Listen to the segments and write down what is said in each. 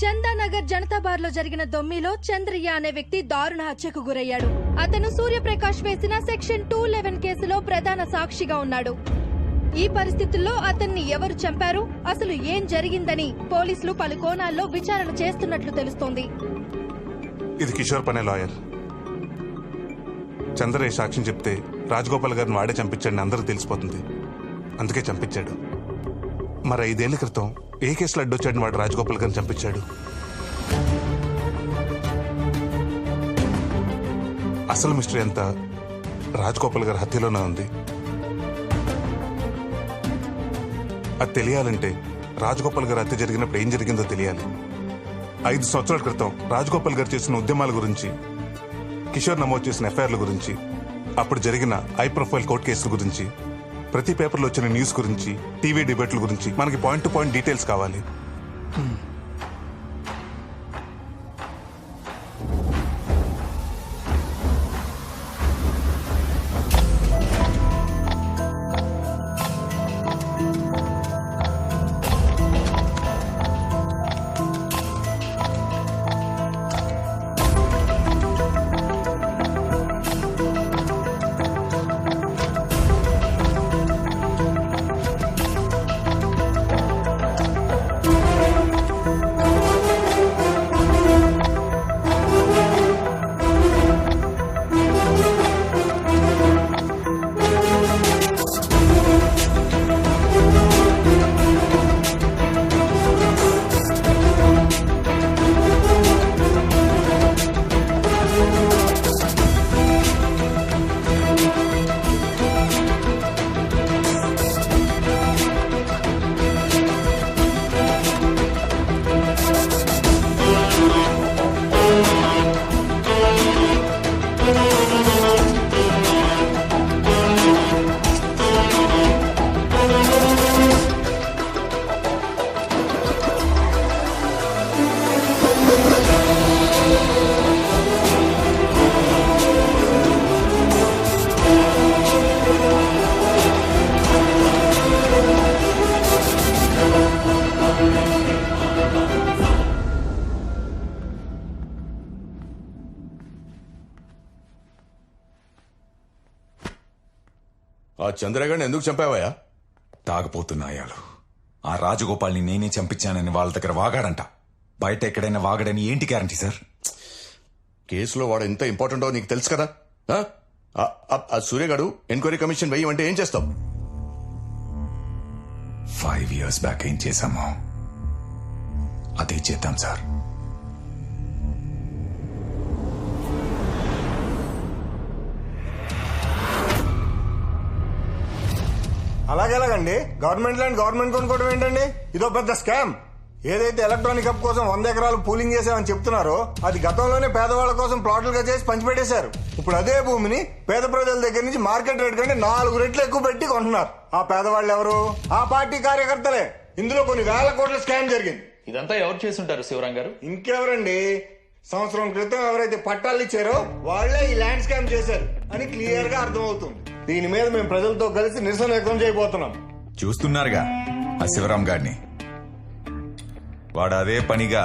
Chandanagar Janata bar లో జరిగిన దొమ్మిలో చంద్రయ్య అనే వ్యక్తి దారుణ హత్యకు గురయ్యాడు. అతను సూర్యప్రకాష్ వేసిన సెక్షన్ 211 కేసులో ప్రధాన సాక్షిగా ఉన్నాడు. ఈ పరిస్థితుల్లో అతన్ని ఎవరు చంపారు, అసలు ఏం జరిగిందని పోలీసులు పలు కోణాల్లో విచారణ చేస్తున్నట్లు తెలుస్తోంది. ఇది కిషోర్ పనే లాయర్. చంద్రయ్య సాక్ష్యం చెప్తే రాజగోపాల్ గారిని వాడే చంపించాడని అందరూ తెలిసిపోతుంది. అందుకే చంపించాడు. మరి 5 ఏళ్ల క్రితం ఏ కేసులో అడ్డొచ్చాడని వాడు రాజగోపాల్ గారిని చంపించాడు? అసలు మిస్టరీ అంతా రాజగోపాల్ గారి హత్యలోనే ఉంది. అది తెలియాలంటే రాజగోపాల్ గారి హత్య జరిగినప్పుడు ఏం జరిగిందో తెలియాలి. 5 సంవత్సరాల క్రితం రాజగోపాల్ గారు చేసిన ఉద్యమాల గురించి, కిషోర్ నమోదు చేసిన ఎఫ్ఐఆర్ల గురించి, అప్పుడు జరిగిన హై ప్రొఫైల్ కోర్టు కేసుల గురించి, ప్రతి పేపర్లో వచ్చిన న్యూస్ గురించి, టీవీ డిబేట్ల గురించి మనకి పాయింట్ టు పాయింట్ డీటెయిల్స్ కావాలి. ఆ చంద్రగాడిని ఎందుకు చంపావయ్యా? తాగపోతున్నాయాలు. ఆ రాజగోపాల్ని నేనే చంపించానని వాళ్ళ దగ్గర వాగాడంట. బయట ఎక్కడైనా వాగడని ఏంటి గ్యారంటీ సార్? కేసులో వాడు ఎంత ఇంపార్టెంటో నీకు తెలుసు కదా. ఆ సూర్యగాడు ఎంక్వైరీ కమిషన్ వెయ్యమంటే ఏం చేస్తావు? 5 years బ్యాక్ ఏం చేశామో అదే చేద్దాం సార్. అలాగేలాగండి, గవర్నమెంట్ ల్యాండ్ గవర్నమెంట్ కొనుక్కోవడం ఏంటండి? ఇదో పెద్ద స్కామ్. ఏదైతే ఎలక్ట్రానిక్ హబ్ కోసం 100 ఎకరాలు పూలింగ్ చేసామని చెప్తున్నారో అది గతంలోనే పేదవాళ్ల కోసం ప్లాట్లుగా చేసి పంచిపెట్టేశారు. ఇప్పుడు అదే భూమిని పేద ప్రజల దగ్గర నుంచి మార్కెట్ రేట్ కంటే 4 రెట్లు ఎక్కువ పెట్టి కొంటున్నారు. ఆ పేదవాళ్ళు ఎవరు? ఆ పార్టీ కార్యకర్తలే. ఇందులో కొన్ని వేల కోట్ల స్కామ్ జరిగింది. ఇదంతా ఎవరు చేస్తుంటారు శివరాం గారు? ఇంకెవరండి, సంవత్సరం క్రితం ఎవరైతే పట్టాలు ఇచ్చారో వాళ్లే ఈ ల్యాండ్ స్కామ్ చేశారు అని క్లియర్ గా అర్థమవుతుంది. దీని మీద మేము ప్రజలతో కలిసి నిరసన వ్యక్తం చేయబోతున్నాం. చూస్తున్నారుగా ఆ శివరాం గారిని. వాడు అదే పనిగా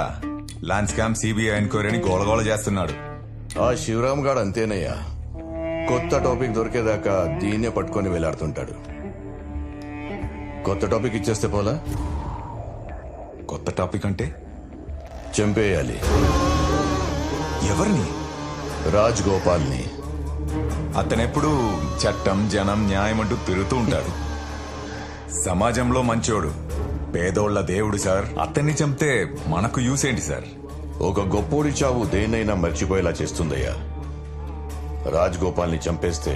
ల్యాండ్ స్కామ్ సిబిఐ ఎంక్వైరీని గోలగోల చేస్తున్నాడు. ఆ శివరామ్ గాడు అంతేనయ్యా, కొత్త టాపిక్ దొరికేదాకా దీన్నే పట్టుకొని వెళ్లాడుతుంటాడు. కొత్త టాపిక్ ఇచ్చేస్తే పోలా? కొత్త టాపిక్ అంటే చంపేయాలి. ఎవరిని? రాజగోపాల్ని. అతనెప్పుడు చట్టం, జనం, న్యాయం అంటూ తిరుగుతూ ఉంటాడు. సమాజంలో మంచోడు, పేదోళ్ల దేవుడు సార్. అతన్ని చంపితే మనకు యూస్ ఏంటి సార్? ఒక గొప్పోడి చావు దేన్నైనా మర్చిపోయేలా చేస్తుందయ్యా. రాజగోపాల్ని చంపేస్తే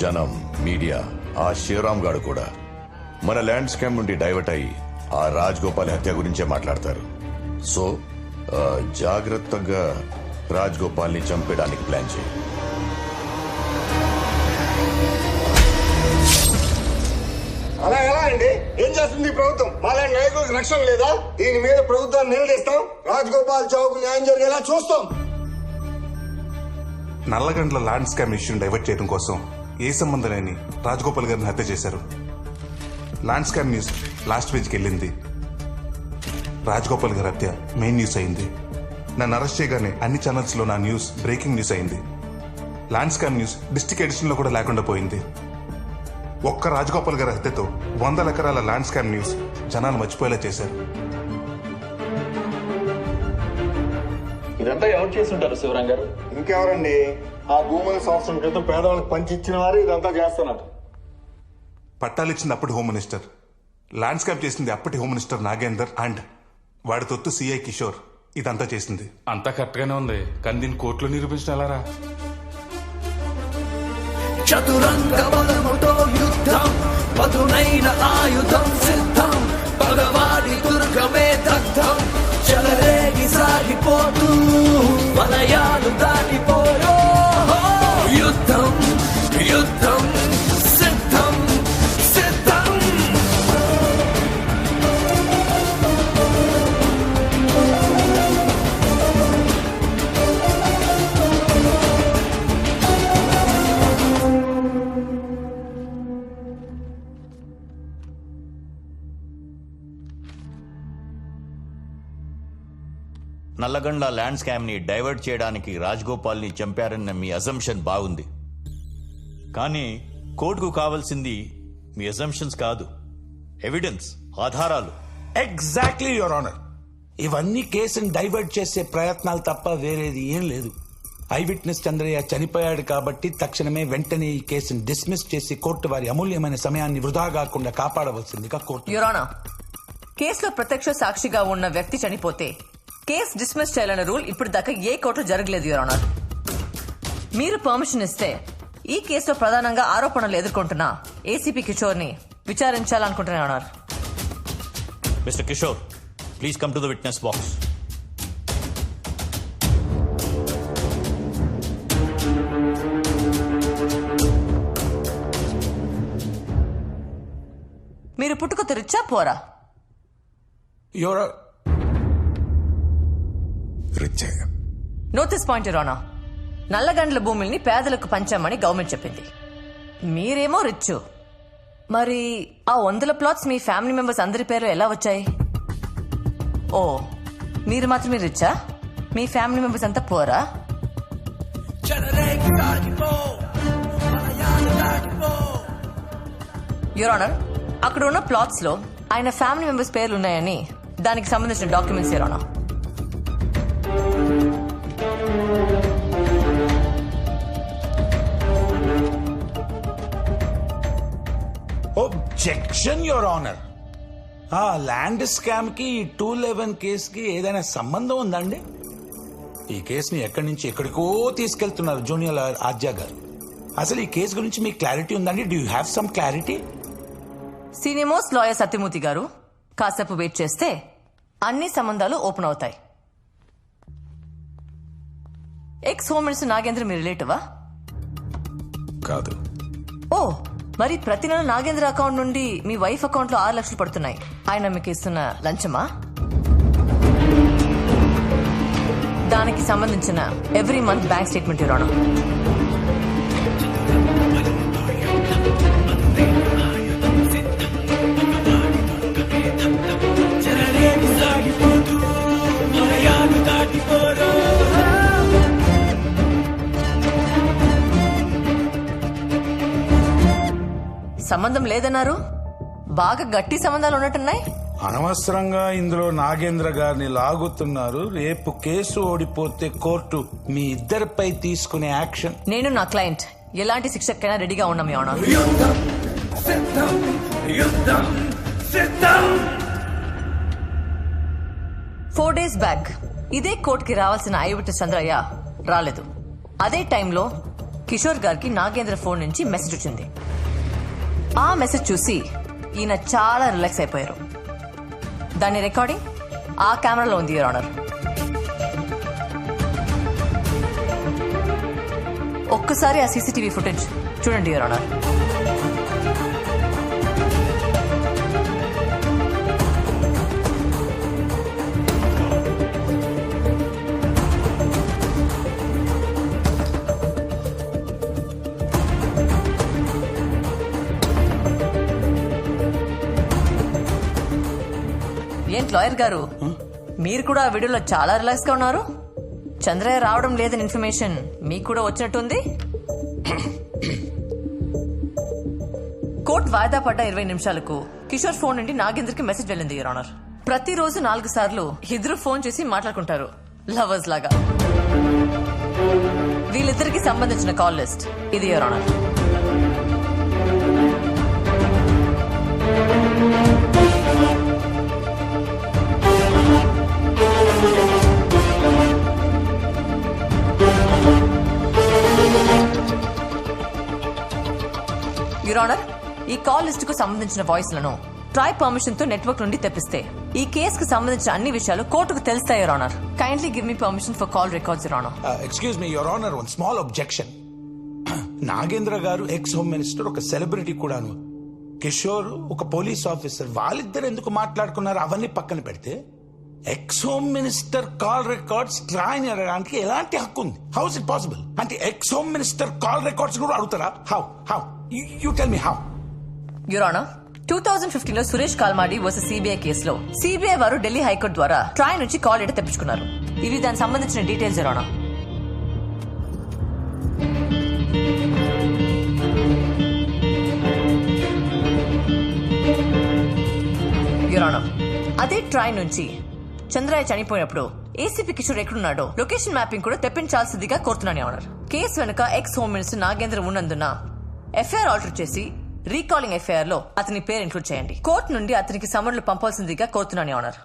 జనం, మీడియా, ఆ శివరామ్ గాడు కూడా మన ల్యాండ్ స్కామ్ నుండి డైవర్ట్ అయ్యి ఆ రాజగోపాల్ హత్య గురించే మాట్లాడతారు. సో జాగ్రత్తగా రాజగోపాల్ని చంపేయడానికి ప్లాన్ చేయి. అలా ఎలా అండి? ఏం చేస్తుంది ప్రభుత్వం? మాలాంటి నాయకులకు రక్షణ లేదా? దీని మీద ప్రభుత్వాన్ని నిలదీస్తాం. రాజగోపాల్ చౌక్ న్యాయం జరిగేలా చూస్తాం. నల్లగండ్ల ల్యాండ్ స్కామ్ ఇష్యూని డైవర్ట్ చేయడం కోసం ఏ సంబంధం లేని రాజగోపాల్ గారిని హత్య చేశారు. ల్యాండ్ స్కామ్ న్యూస్ లాస్ట్ పేజ్కి వెళ్ళింది. రాజగోపాల్ గారి హత్య మెయిన్ న్యూస్ అయింది. నన్ను అరెస్ట్ చేయగానే అన్ని ఛానల్స్ లో నా న్యూస్ బ్రేకింగ్ న్యూస్ అయింది. Land scam news district edition లో కూడా లేకుండా పోయింది. ఒక్క రాజగోపాల్ గారి హత్యతో 100 ఎకరాల ల్యాండ్ స్కామ్ న్యూస్ జనాలు మర్చిపోయేలా చేశారు. ఇదంతా ఎవరు చేస్తుంటారు శివరాం గారు? ఇంకెవరండి, ఆ భూముల సంవత్సరం క్రితం పేదవాళ్ళకి పంచిచ్చిన వారు ఇదంతా చేస్తున్నారు. పట్టాలిచ్చింది అప్పటి హోమ్ మినిస్టర్, ల్యాండ్ స్కామ్ చేసింది అప్పటి హోమ్ మినిస్టర్ నాగేందర్ అండ్ వాడి తొత్తు సిఐ కిషోర్ ఇదంతా చేసింది. అంతా కరెక్ట్ గానే ఉంది, కానీ దీన్ని కోర్టులో నిరూపించడం ఎలారా? చతురంగ బలముతో యుద్ధం, పదునైన ఆయుధం సిద్ధం, పగవాడి దుర్గమే దగ్ధం, చెలరేగి సాగిపోతూ వలయాలు దాటిపోయో యుద్ధం యుద్ధం సిద్ధం సిద్ధం. నల్లగండ్ల ల్యాండ్ స్కామ్ ని డైవర్ట్ చేయడానికి రాజగోపాల్ ని చంపారన్న మీ అజంప్షన్ బాగుంది, కానీ కోర్టుకు కావాల్సింది మీ అజంప్షన్స్ కాదు, ఎవిడెన్స్, ఆధారాలు. Exactly your honour. ఇవన్నీ కేసుని డైవర్ట్ చేసే ప్రయత్నాలు తప్ప వేరేది ఏం లేదు. ఐ విట్నెస్ చంద్రయ్య చనిపోయాడు కాబట్టి తక్షణమే వెంటనే ఈ కేసుని డిస్మిస్ చేసి కోర్టు వారి అమూల్యమైన సమయాన్ని వృధా కాకుండా కాపాడవలసిందిగా కోర్టు. యువర్ ఆనర్, కేసులో ప్రత్యక్ష సాక్షిగా ఉన్న వ్యక్తి చనిపోతే కేసు డిస్మిస్ చేయాలన్న రూల్ ఇప్పుడు దాకా ఏ కోర్టులో జరగలేదు యువర్ ఆనర్. మీరు పర్మిషన్ ఇస్తే ఈ కేసులో ప్రధానంగా ఆరోపణలు ఎదుర్కొంటున్న ఏసీపీ కిషోర్ ని విచారించాలనుకుంటున్నాను your honour. Mister Kishore, please come to the witness box. మీరు పుట్టుక తెరిచా పోరా? Your note this point your honour. Nallagandla భూముల్ని పేదలకు పంచామని గవర్నమెంట్ చెప్పింది. మీరేమో రిచ్. మరి ఆ 100 ప్లాట్స్ మీ ఫ్యామిలీ మెంబర్స్ అందరి పేరు ఎలా వచ్చాయి? ఓ, మీరు మాత్రమే రిచ్చా? మీ ఫ్యామిలీ మెంబర్స్ అంతా పోరా? యువర్ ఆనర్, అక్కడ ఉన్న ప్లాట్స్ లో ఆయన ఫ్యామిలీ మెంబర్స్ పేర్లు ఉన్నాయని దానికి సంబంధించిన documents your honour. objection, your honor. ఆ ల్యాండ్ స్కామ్ కి 211 కేసుకి ఏదైనా సంబంధం ఉందండి? ఈ కేసుని ఎక్కడి నుంచి ఎక్కడికో తీసుకెళ్తున్నారు జూనియర్ ఆర్జా గారు. అసలు ఈ కేసు గురించి మీకు క్లారిటీ ఉందండి? Do you have some clarity? Senior most lawyer Satyamurthy గారు, కాసేపు వెయిట్ చేస్తే అన్ని సంబంధాలు ఓపెన్ అవుతాయి. ఎక్స్ హోమ్ మినిస్టర్ నాగేంద్ర మీ రిలేటివా? కాదు. ఓ, మరి ప్రతి నెల నాగేంద్ర అకౌంట్ నుండి మీ వైఫ్ అకౌంట్ లో 6 లక్షలు పడుతున్నాయి. ఆయన మీకు ఇస్తున్న లంచమా? దానికి సంబంధించిన every month bank statement your honour. సంబంధం లేదన్నారు, బాగా గట్టి సంబంధాలు ఉన్నట్టున్నాయి. అనవసరంగా ఇందులో నాగేంద్ర గారిని లాగుతున్నారు. రేపు కేసు ఓడిపోతే కోర్టు మీ ఇద్దరిపై తీసుకునే యాక్షన్. నేను నా క్లయింట్ ఎలాంటి శిక్షకైనా రెడీగా ఉన్నాం యువర్ ఆనర్. 4 days బ్యాక్ ఇదే కోర్టుకి రావాల్సిన ఐ విట్నెస్ చంద్రయ్య రాలేదు. అదే టైంలో కిషోర్ గారికి నాగేంద్ర ఫోన్ నుంచి మెసేజ్ వచ్చింది. ఆ మెసేజ్ చూసి ఈయన చాలా రిలాక్స్ అయిపోయారు. దాని రికార్డింగ్ ఆ కెమెరాలో ఉంది యువర్ ఆనర్. ఒక్కసారి ఆ సీసీటీవీ ఫుటేజ్ చూడండి యువర్ ఆనర్. ఏంటి లాయర్ గారు, మీరు కూడా ఆ వీడియోలో చాలా రిలాక్స్ గా ఉన్నారు. చంద్రయ్య రావడం లేదని ఇన్ఫర్మేషన్ మీకు కూడా వచ్చినట్టుంది. కోర్టు వాయిదా పడ్డ 20 నిమిషాలకు కిషోర్ ఫోన్ నుండి నాగేంద్రకి మెసేజ్ వెళ్ళింది యువర్ ఆనర్. ప్రతిరోజు 4 సార్లు ఇద్దరు ఫోన్ చేసి మాట్లాడుకుంటారు లవర్స్ లాగా. వీళ్ళిద్దరికి సంబంధించిన కాల్ లిస్ట్ ఇది యువర్ ఆనర్. యువర్ ఆనర్, ఈ కాల్ లిస్ట్ కు సంబంధించిన వాయిస్ లను ట్రై పర్మిషన్ తో నెట్వర్క్ నుండి తెప్పిస్తే ఈ కేసుకు సంబంధించిన అన్ని విషయాలు కోర్టుకు తెలుస్తాయి your honour. Kindly give me permission for call records your honour. Excuse me your honour, one small objection. Nagendra గారు ఎక్స్ హోమ్ మినిస్టర్, ఒక సెలబ్రిటీ కూడాను. కిషోర్ ఒక పోలీస్ ఆఫీసర్. వాళ్ళిద్దరు ఎందుకు మాట్లాడుకున్నారు అవన్నీ పక్కన పెడితే ex home minister call records TRAI అడగడానికి ఎలాంటి హక్కు ఉంది? How is it possible? అంటే ex home minister call records కూడా అడుగుతారా? How how you tell me how? Your honour, 2015 లో సురేష్ కాల్మాడి వర్సెస్ సిబిఐ కేసులో సిబిఐ వారు ఢిల్లీ హైకోర్టు ద్వారా ట్రాయ్ నుంచి కాల్ డేటా తెప్పించుకున్నారు. ఇవి దానికి సంబంధించిన details your honour. Your honour, అదే ట్రాయ్ నుంచి చంద్రయ్య చనిపోయినప్పుడు ఏసీపీ కిషోర్ ఎక్కడున్నాడో లొకేషన్ మ్యాపింగ్ కూడా తెప్పించాల్సిందిగా కోరుతున్నాను యువర్ ఆనర్. కేసు వెనుక ఎక్స్ హోమ్ మినిస్టర్ నాగేంద్ర ఉన్నందున ఎఫ్ఐఆర్ ఆల్టర్ చేసి రీకాలింగ్ ఎఫ్ఐఆర్ లో అతని పేరు ఇంక్లూడ్ చేయండి. కోర్టు నుండి అతనికి సమన్లు పంపాల్సిందిగా కోరుతున్నాను యువర్ ఆనర్.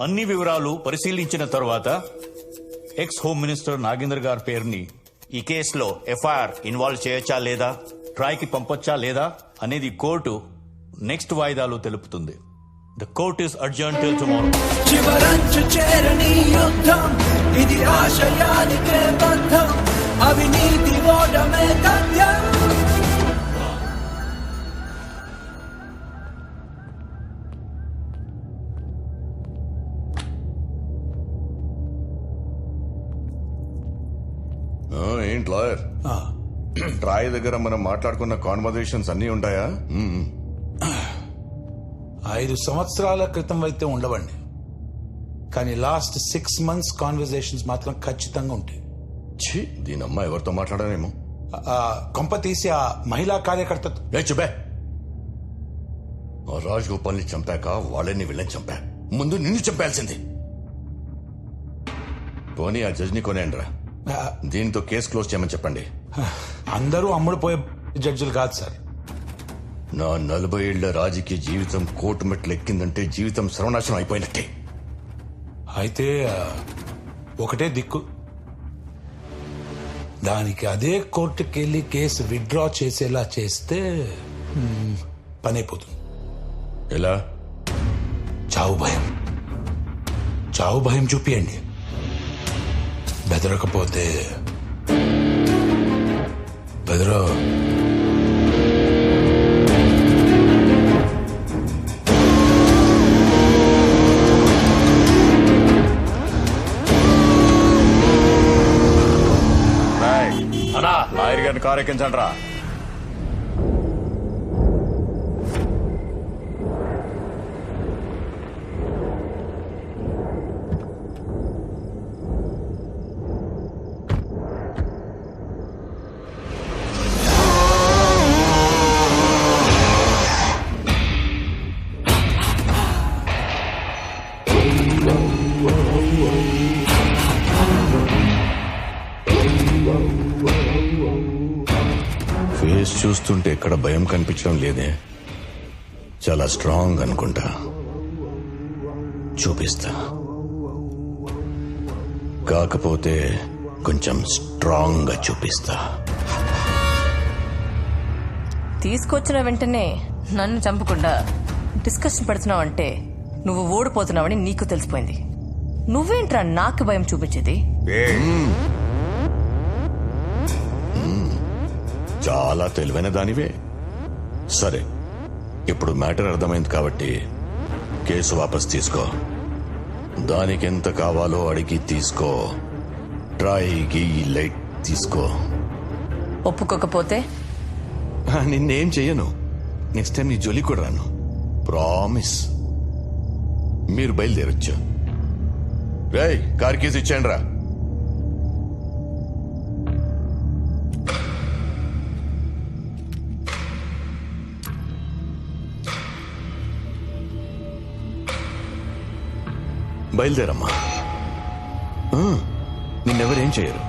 అన్ని వివరాలు పరిశీలించిన తర్వాత ఎక్స్ హోమ్ మినిస్టర్ నాగేంద్ర గారి పేరుని ఈ కేసులో ఎఫ్ఐఆర్ ఇన్వాల్వ్ చేయొచ్చా లేదా, ట్రాయ్కి పంపొచ్చా లేదా అనేది కోర్టు నెక్స్ట్ వాయిదాలో తెలుపుతుంది. The court is adjourn till tomorrow. చివరంచు చేరని యుద్ధం ఇది ఆశయానికే బంధం, అవినీతి ఓటమే తథ్యం. ఏంటి లాయర్, ట్రాయ్ దగ్గర మనం మాట్లాడుకున్న కాన్వర్జేషన్స్ అన్ని ఉంటాయా? 5 సంవత్సరాల క్రితం అయితే ఉండవండి, కానీ లాస్ట్ 6 months కాన్వర్జేషన్స్ మాత్రం ఖచ్చితంగా ఉంటాయి. దీని అమ్మ ఎవరితో మాట్లాడానేమో. కొంప తీసి ఆ మహిళా కార్యకర్త చెప్పే రాజ్ గోపాల్ ని చంపాక వాళ్ళని వీళ్ళని చంపా, ముందు నిన్ను చంపాల్సింది. పోనీ ఆ జడ్జిని కొనేయండిరా, దీంతో కేసు క్లోజ్ చేయమని చెప్పండి. అందరూ అమ్ముడుపోయే జడ్జిలు కాదు సార్. నా 40 ఏళ్ల రాజకీయ జీవితం కోర్టు మెట్లు ఎక్కిందంటే జీవితం సర్వనాశనం అయిపోయినట్టే. అయితే ఒకటే దిక్కు, దానికి అదే కోర్టుకెళ్లి కేసు విత్డ్రా చేసేలా చేస్తే పని అయిపోతుంది. ఎలా? చావు భయం, చావు భయం చూపియండి. బెదరకపోతే బెదర లాయర్ గారిని కారు ఎక్కించండి రా. ఫేస్ చూస్తుంటే ఎక్కడ భయం కనిపించడం లేదే. చాలా స్ట్రాంగ్ అనుకుంటా. చూపిస్తా, కాకపోతే కొంచెం స్ట్రాంగ్ గా చూపిస్తా. తీసుకొచ్చిన వెంటనే నన్ను చంపకుండా డిస్కషన్ పెడుతున్నావంటే నువ్వు ఓడిపోతున్నావని నీకు తెలిసిపోయింది. నువ్వేంట్రా నాకు భయం చూపించేది? చాలా తెలివైన దానివే. సరే, ఇప్పుడు మ్యాటర్ అర్థమైంది కాబట్టి కేసు వాపస్ తీసుకో. దానికి ఎంత కావాలో అడిగి తీసుకో. ట్రైకి ఈ లైట్ తీసుకో. ఒప్పుకోకపోతే నిన్నేం చెయ్యను. నెక్స్ట్ టైం నీ జోలి కూడా రాను. ప్రామిస్. మీరు బయలుదేరొచ్చు. రేయ్, కార్ కీస్ ఇచ్చాను రా. బయలుదేరమ్మా. నిన్నెవరేం చేయరు.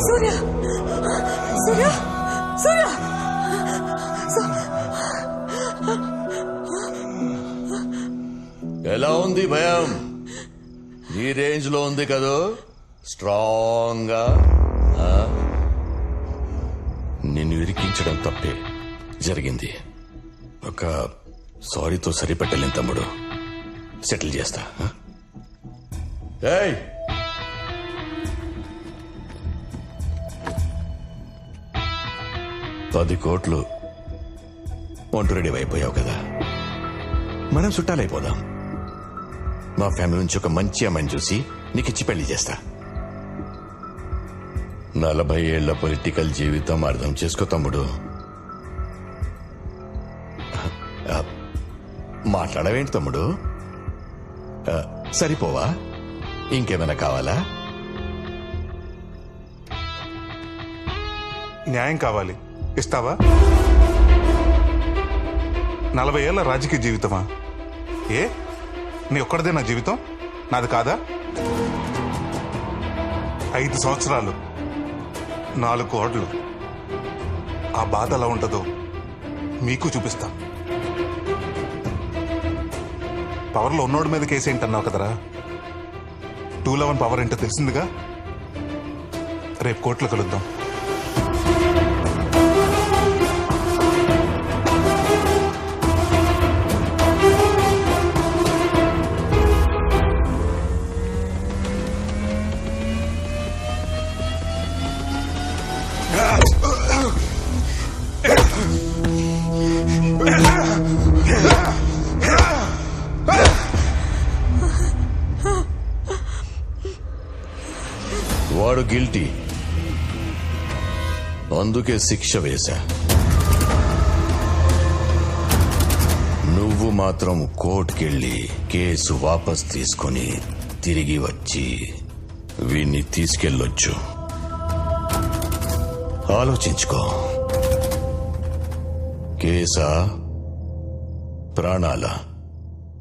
సూర్య సూర్య సూర్య ఎలా ఉంది భయం? ఈ రేంజ్ లో ఉంది కదూ. స్ట్రాంగ్ గా. నిన్ను ఇరికించడం తప్పే జరిగింది. ఒక సారీతో సరిపెట్టలేని తమ్ముడు. సెటిల్ చేస్తా. ఏయ్, $10 కోట్లు వంట రెడీ అయిపోయావు కదా. మనం చుట్టాలైపోదాం. మా ఫ్యామిలీ నుంచి ఒక మంచి అమ్మాయిని చూసి నీకిచ్చి పెళ్లి చేస్తా. 40 ఏళ్ల పొలిటికల్ జీవితం అర్థం చేసుకో తమ్ముడు. మాట్లాడవేంటి తమ్ముడు? సరిపోవా? ఇంకేమైనా కావాలా? న్యాయం కావాలి. ఇస్తావా? 40 ఏళ్ల రాజకీయ జీవితమా? ఏ నీ ఒక్కడిదే నా జీవితం? నాది కాదా? 5 సంవత్సరాలు, 4 కోట్లు. ఆ బాధ ఎలా ఉంటుందో మీకు చూపిస్తా. పవర్లో ఉన్నోడి మీద కేసు ఏంటన్నావు కదరా. 211 పవర్ ఏంటో తెలిసిందిగా. రేపు కోర్టులో కలుద్దాం. వాడు గిల్టీ, అందుకే శిక్ష వేశా. నువ్వు మాత్రం కోర్టుకెళ్ళి కేసు వాపస్ తీసుకుని తిరిగి వచ్చి వీణ్ణి తీసుకెళ్ళొచ్చు. ఆలోచించుకో. కేసా ప్రాణాలా?